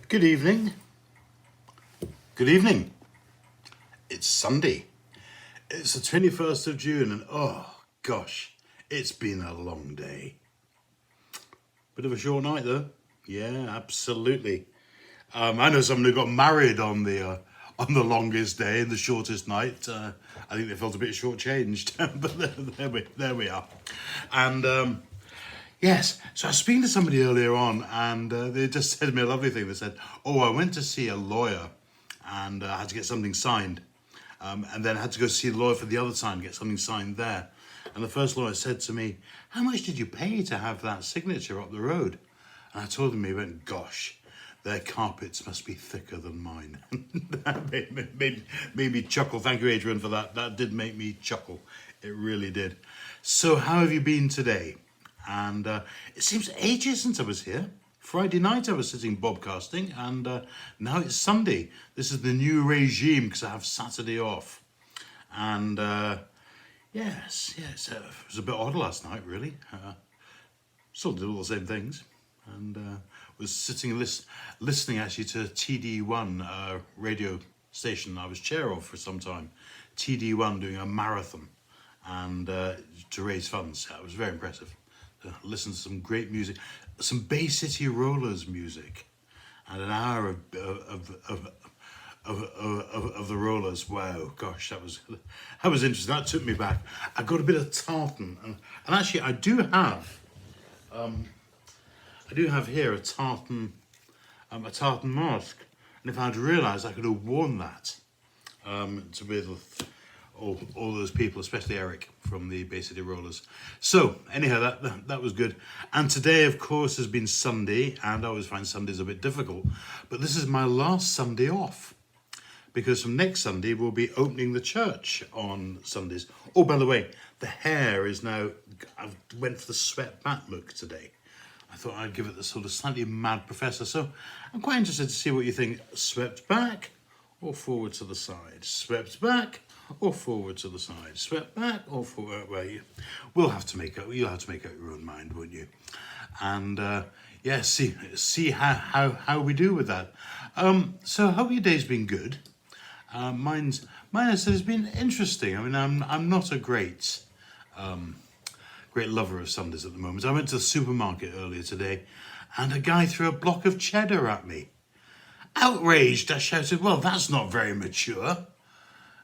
Good evening. Good evening. It's Sunday. It's the 21st of June and oh gosh, it's been a long day. Bit of a short night though. Yeah, absolutely. I know someone who got married on the longest day and the shortest night. I think they felt a bit shortchanged, but there we are. And yes, so I was speaking to somebody earlier on, and they just said to me a lovely thing. They said, "Oh, I went to see a lawyer, and I had to get something signed, and then I had to go see the lawyer for the other side and get something signed there." And the first lawyer said to me, "How much did you pay to have that signature up the road?" And I told him, he went, "Gosh, their carpets must be thicker than mine." That made me chuckle. Thank you, Adrian, for that. That did make me chuckle. It really did. So how have you been today? And it seems ages since I was here. Friday night I was sitting BOBCasting, and now it's Sunday. This is the new regime because I have Saturday off. And yes, it was a bit odd last night, really. Still did all the same things. And was sitting listening actually to TD1 radio station I was chair of for some time. TD1 doing a marathon and to raise funds. It was very impressive. Listen to some great music, some Bay City Rollers music, and an hour of the Rollers. Wow, gosh, that was interesting. That took me back. I got a bit of tartan, and actually I do have here a tartan mask, and if I'd realised, I could have worn that to be with all those people, especially Eric from the Bay City Rollers. So anyhow, that was good. And today, of course, has been Sunday, and I always find Sundays a bit difficult. But this is my last Sunday off, because from next Sunday we'll be opening the church on Sundays. Oh, by the way, the hair is now. I went for the swept back look today. I thought I'd give it the sort of slightly mad professor. So I'm quite interested to see what you think. Swept back or forward to the side? Swept back or forward to the side? Swept back or forward? Well, you'll have to make up your own mind, won't you? And yeah, see how we do with that. So I hope your day's been good. Mine has been interesting. I mean, I'm not a great lover of Sundays at the moment. I went to the supermarket earlier today, and a guy threw a block of cheddar at me. Outraged, I shouted, "Well, that's not very mature."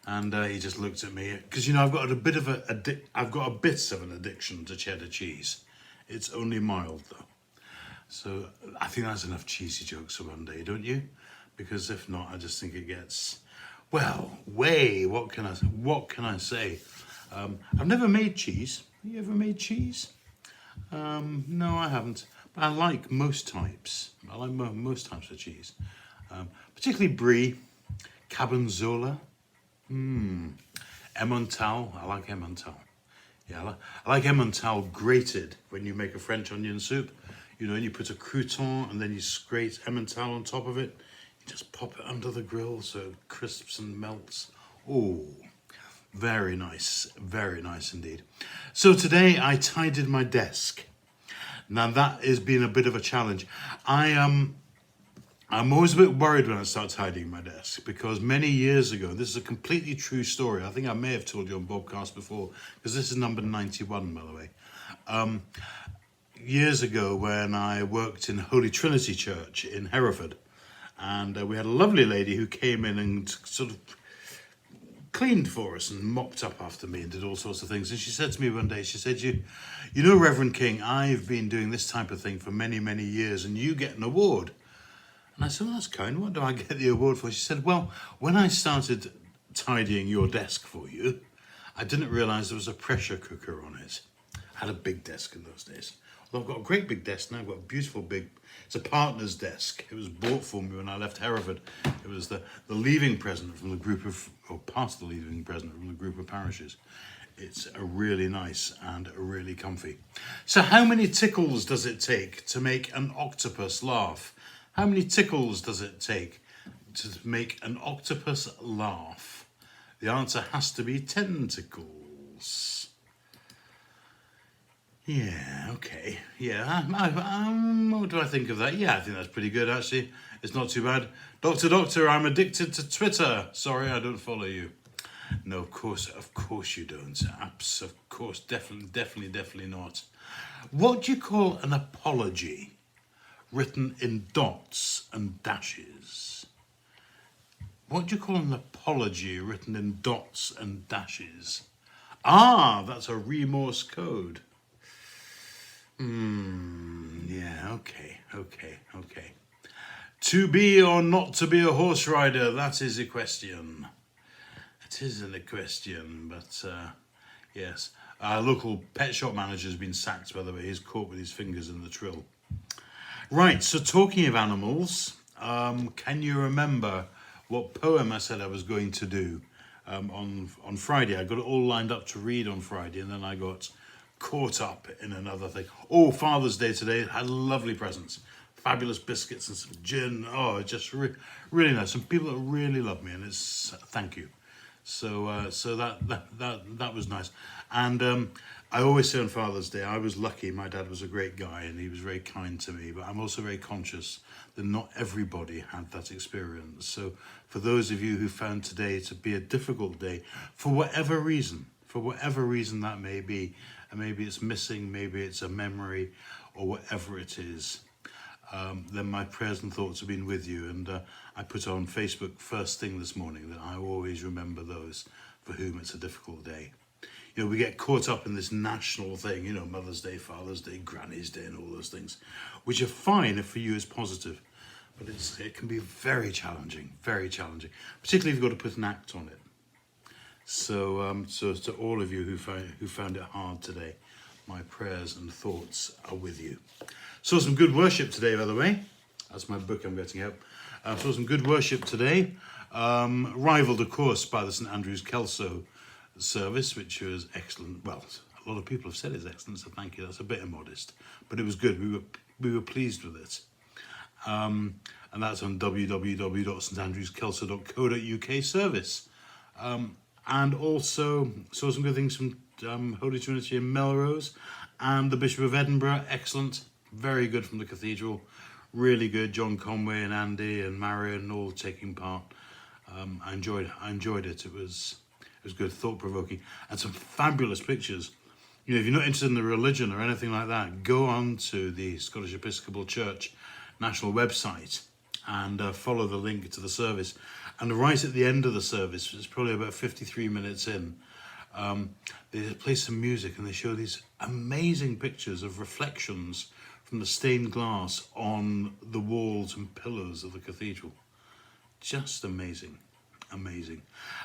And he just looked at me, because I've got a bit of an addiction to cheddar cheese. It's only mild though, so I think that's enough cheesy jokes for one day, don't you? Because if not, I just think it gets what can I say? I've never made cheese. Have you ever made cheese? No, I haven't. But I like most types. I like most types of cheese, particularly brie, Cabanzola. Emmental. I like Emmental. Yeah, I like Emmental grated when you make a French onion soup. And you put a crouton and then you grate Emmental on top of it. You just pop it under the grill so it crisps and melts. Oh, very nice indeed. So today I tidied my desk. Now that has been a bit of a challenge. I'm always a bit worried when I start tidying my desk, because many years ago, this is a completely true story. I think I may have told you on BOBCAST before, because this is number 91, by the way. Years ago, when I worked in Holy Trinity Church in Hereford, and we had a lovely lady who came in and sort of cleaned for us and mopped up after me and did all sorts of things. And she said to me one day, she said, you know, Reverend King, I've been doing this type of thing for many, many years, and you get an award. And I said, "Well, that's kind. What do I get the award for?" She said, "Well, when I started tidying your desk for you, I didn't realise there was a pressure cooker on it." I had a big desk in those days. Well, I've got a great big desk now. I've got a beautiful big, it's a partner's desk. It was bought for me when I left Hereford. It was the leaving present from the group of, or part of the leaving present from the group of parishes. It's a really nice and a really comfy. So how many tickles does it take to make an octopus laugh? How many tickles does it take to make an octopus laugh? The answer has to be 10 tickles. Yeah, okay. Yeah, what do I think of that? Yeah, I think that's pretty good, actually. It's not too bad. Doctor, I'm addicted to Twitter. Sorry, I don't follow you. No, of course you don't. Of course, definitely not. What do you call an apology written in dots and dashes? What do you call an apology written in dots and dashes? Ah, that's a remorse code. Yeah, okay. To be or not to be a horse rider, that is a question. It isn't a question, but yes. Our local pet shop manager has been sacked, by the way. He's caught with his fingers in the trill. Right, so talking of animals, can you remember what poem I said I was going to do on Friday? I got it all lined up to read on Friday, and then I got caught up in another thing. Oh, Father's Day today. Had lovely presents. Fabulous biscuits and some gin. Oh, just really nice. Some people that really love me, and it's thank you. So that was nice. And I always say on Father's Day, I was lucky. My dad was a great guy, and he was very kind to me. But I'm also very conscious that not everybody had that experience. So for those of you who found today to be a difficult day, for whatever reason that may be, and maybe it's missing, maybe it's a memory, or whatever it is, then my prayers and thoughts have been with you. And I put on Facebook first thing this morning that I always remember those for whom it's a difficult day. You know, we get caught up in this national thing, you know, Mother's Day, Father's Day, Granny's Day, and all those things, which are fine if for you it's positive. But it can be very challenging, particularly if you've got to put an act on it. So to all of you who found it hard today, my prayers and thoughts are with you. Saw some good worship today, by the way. That's my book I'm getting out. Saw some good worship today. Rivaled, of course, by the St Andrew's Kelso service, which was excellent. Well, a lot of people have said it's excellent, so thank you. That's a bit immodest, but it was good. We were pleased with it. And that's on www.standrewskelso.co.uk service. And also saw some good things from Holy Trinity in Melrose, and the Bishop of Edinburgh, excellent, very good from the cathedral, really good. John Conway and Andy and Marion all taking part. I enjoyed it. It was good, thought provoking, and some fabulous pictures. You know, if you're not interested in the religion or anything like that, go on to the Scottish Episcopal Church national website and follow the link to the service. And right at the end of the service, it's probably about 53 minutes in, they play some music and they show these amazing pictures of reflections from the stained glass on the walls and pillars of the cathedral. Just amazing.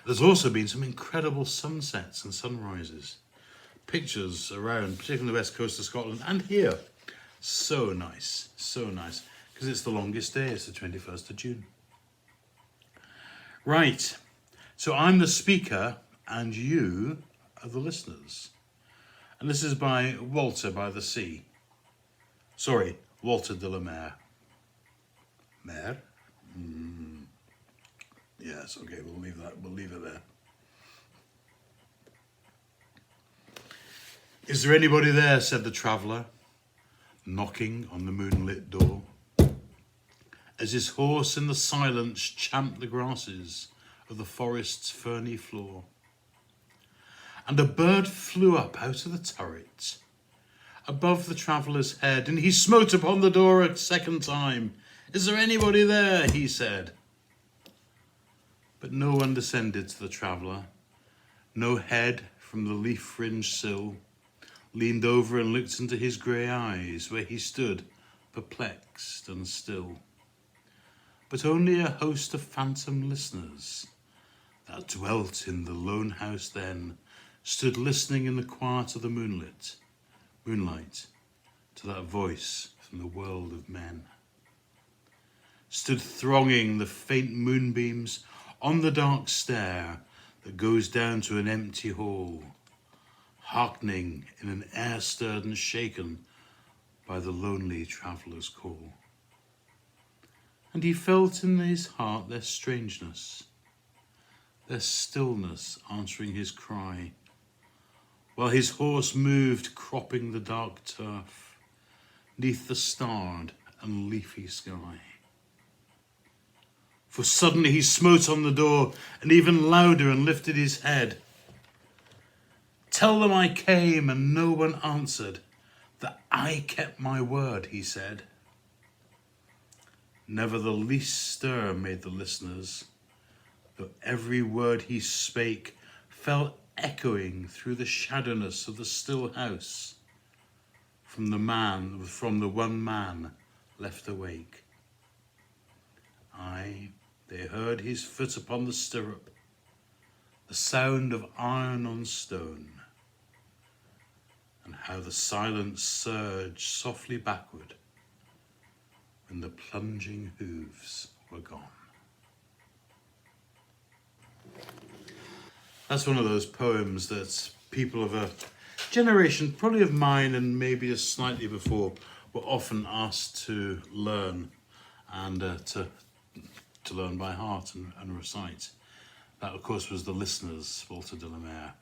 There's also been some incredible sunsets and sunrises. Pictures around, particularly on the west coast of Scotland and here. So nice. Because it's the longest day, it's the 21st of June. Right, so I'm the speaker and you are the listeners. And this is by Walter by the Sea. Sorry, Walter de la Mare. Mare? Yes, okay, we'll leave it there. Is there anybody there, said the traveller, knocking on the moonlit door, as his horse in the silence champed the grasses of the forest's ferny floor. And a bird flew up out of the turret above the traveller's head, and he smote upon the door a second time. Is there anybody there? He said. But no one descended to the traveller. No head from the leaf-fringed sill leaned over and looked into his grey eyes, where he stood perplexed and still. But only a host of phantom listeners that dwelt in the lone house then stood listening in the quiet of the moonlight to that voice from the world of men. Stood thronging the faint moonbeams on the dark stair that goes down to an empty hall, hearkening in an air stirred and shaken by the lonely traveller's call. And he felt in his heart their strangeness, their stillness answering his cry. while his horse moved, cropping the dark turf, 'neath the starred and leafy sky. For suddenly he smote on the door, and even louder, and lifted his head. "Tell them I came, and no one answered, that I kept my word," he said. Never the least stir made the listeners, though every word he spake fell echoing through the shadowness of the still house, from the one man left awake. Aye, they heard his foot upon the stirrup, the sound of iron on stone, and how the silence surged softly backward when the plunging hooves were gone. That's one of those poems that people of a generation, probably of mine and maybe just slightly before, were often asked to learn and to learn by heart and recite. That, of course, was The Listeners, Walter de la Mare.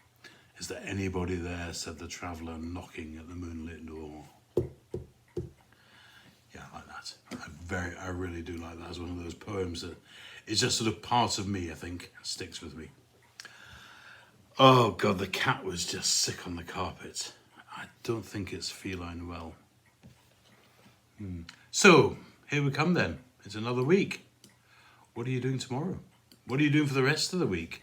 "Is there anybody there?" said the traveller, knocking at the moonlit door. Yeah, I like that. I really do like that. It's one of those poems that is just sort of part of me, I think, sticks with me. Oh God, the cat was just sick on the carpet. I don't think it's feline well. So, here we come then. It's another week. What are you doing tomorrow? What are you doing for the rest of the week?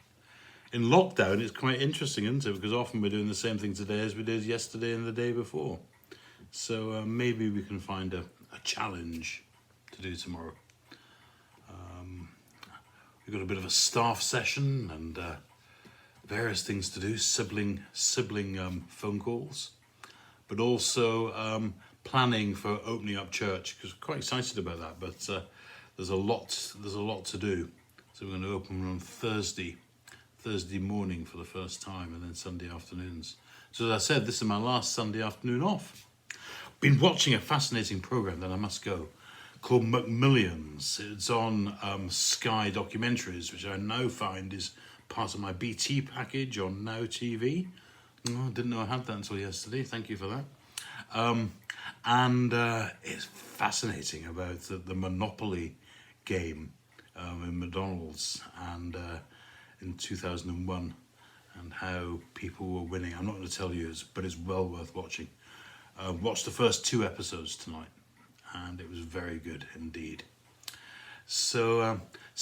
In lockdown, it's quite interesting, isn't it? Because often we're doing the same thing today as we did yesterday and the day before. So maybe we can find a challenge to do tomorrow. We've got a bit of a staff session and various things to do, sibling phone calls, but also planning for opening up church, because we're quite excited about that. But there's a lot to do. So we're going to open on Thursday morning for the first time, and then Sunday afternoons. So as I said, this is my last Sunday afternoon off. Been watching a fascinating program that I must go, called Macmillions. It's on Sky Documentaries, which I now find is part of my BT package on Now TV. I didn't know I had that until yesterday. Thank you for that. And it's fascinating about the Monopoly game in McDonald's and in 2001, and how people were winning. I'm not going to tell you, but it's well worth watching. Watched the first 2 episodes tonight, and it was very good indeed. So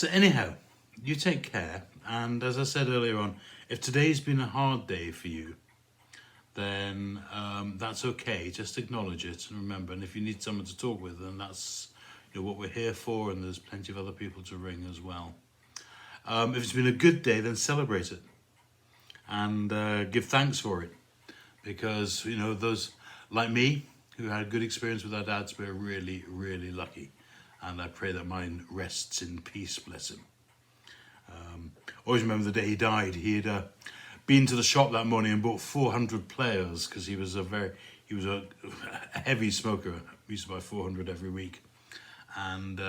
anyhow, you take care. And as I said earlier on, if today's been a hard day for you, then that's okay. Just acknowledge it and remember. And if you need someone to talk with, then that's what we're here for. And there's plenty of other people to ring as well. If it's been a good day, then celebrate it and give thanks for it, because those like me who had a good experience with our dads, we're really, really lucky, and I pray that mine rests in peace. Bless him. Always remember the day he died. He had been to the shop that morning and bought 400 players, because he was a heavy smoker. We used to buy 400 every week, and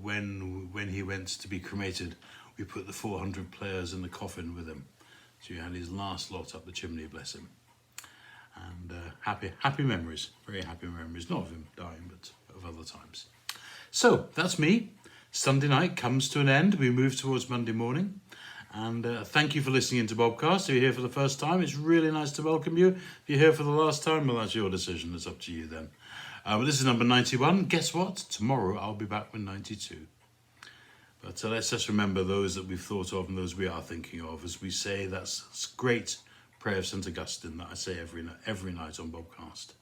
when he went to be cremated, we put the 400 players in the coffin with him. So he had his last lot up the chimney, bless him. And happy memories, very happy memories, not of him dying, but of other times. So that's me. Sunday night comes to an end. We move towards Monday morning. And thank you for listening to BOBCAST. If you're here for the first time, it's really nice to welcome you. If you're here for the last time, well, that's your decision. It's up to you then. But this is number 91. Guess what? Tomorrow I'll be back with 92. But let's just remember those that we've thought of and those we are thinking of, as we say that's great prayer of St. Augustine that I say every night on BOBCAST.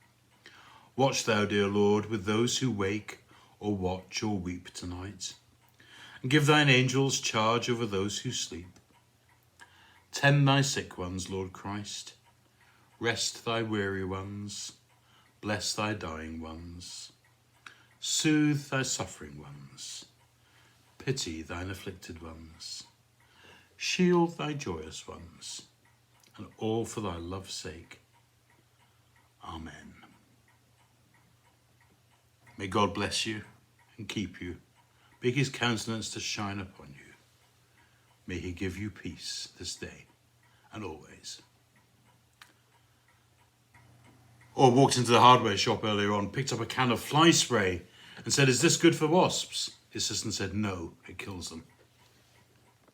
Watch thou, dear Lord, with those who wake or watch or weep tonight, and give thine angels charge over those who sleep. Tend thy sick ones, Lord Christ. Rest thy weary ones. Bless thy dying ones. Soothe thy suffering ones. Pity thine afflicted ones. Shield thy joyous ones. And all for thy love's sake. Amen. May God bless you and keep you. Make his countenance to shine upon you. May he give you peace this day and always. Or walked into the hardware shop earlier on, picked up a can of fly spray and said, "Is this good for wasps?" His assistant said, "No, it kills them."